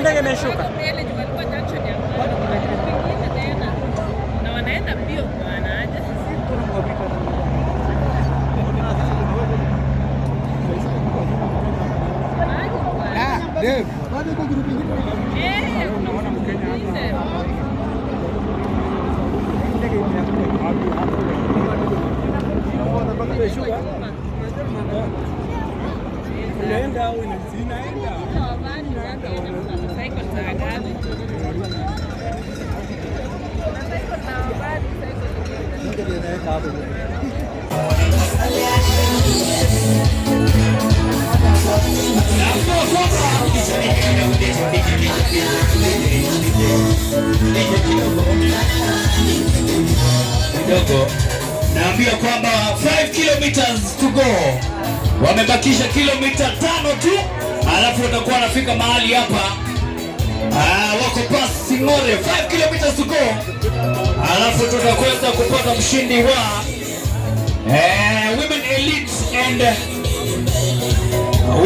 Ndege imeshuka. Na wanaenda mbio wanaaje? Dave, bado uko group nyingine? Kuna Mkenya. Ndege imeshuka. Inaenda au inaenda? Naambia kwamba 5 kilometers to go. Wamebakisha kilomita 5 tu, alafu watakuwa wanafika mahali hapa. Wako pasi Sing'ore, 5 kilometers to go. Alafu tutakwenda kupata mshindi wa women elite and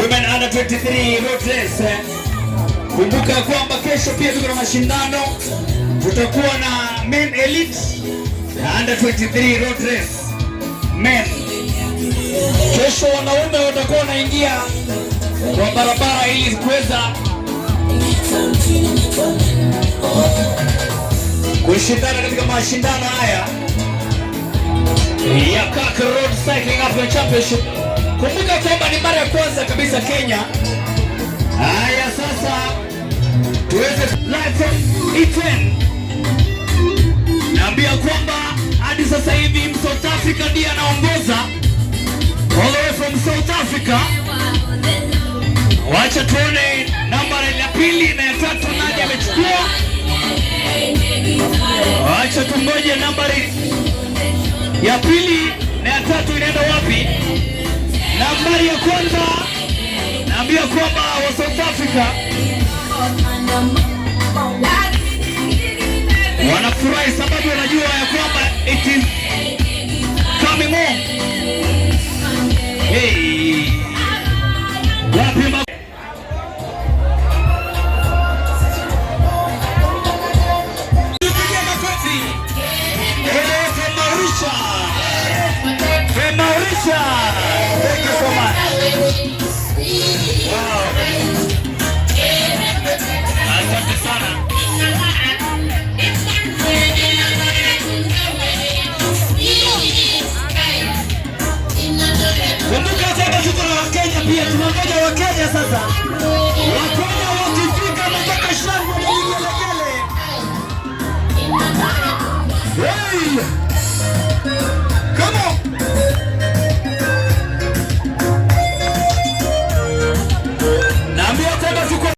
women under 23 road race. Kumbuka kwamba kesho pia tuko na mashindano. Tutakuwa na men elite under 23 road race men. Kesho wanaume watakuwa wanaingia kwa barabara ili kuweza kushindana katika mashindano haya ya CAC Road Cycling African Championship. Kumbuka kwamba ni mara ya kwanza kabisa Kenya. Haya sasa tuweze live from Iten. Naambia kwamba hadi sasa hivi South Africa ndiye anaongoza. All the way from South Africa. Wacha tuone nambari ya pili na ya tatu nani amechukua. Wacha tungoje nambari ya pili na ya tatu inaenda wapi. Nambari ya kwanza naambia kwamba wa South Africa wanafurahi sababu wanajua ya kwamba it is coming on. Hey, wapi Mauritius. Thank you so much. Wow. Asante sana. Kumbuka kwamba tuko na Wakenya pia, tunangoja Wakenya sasa.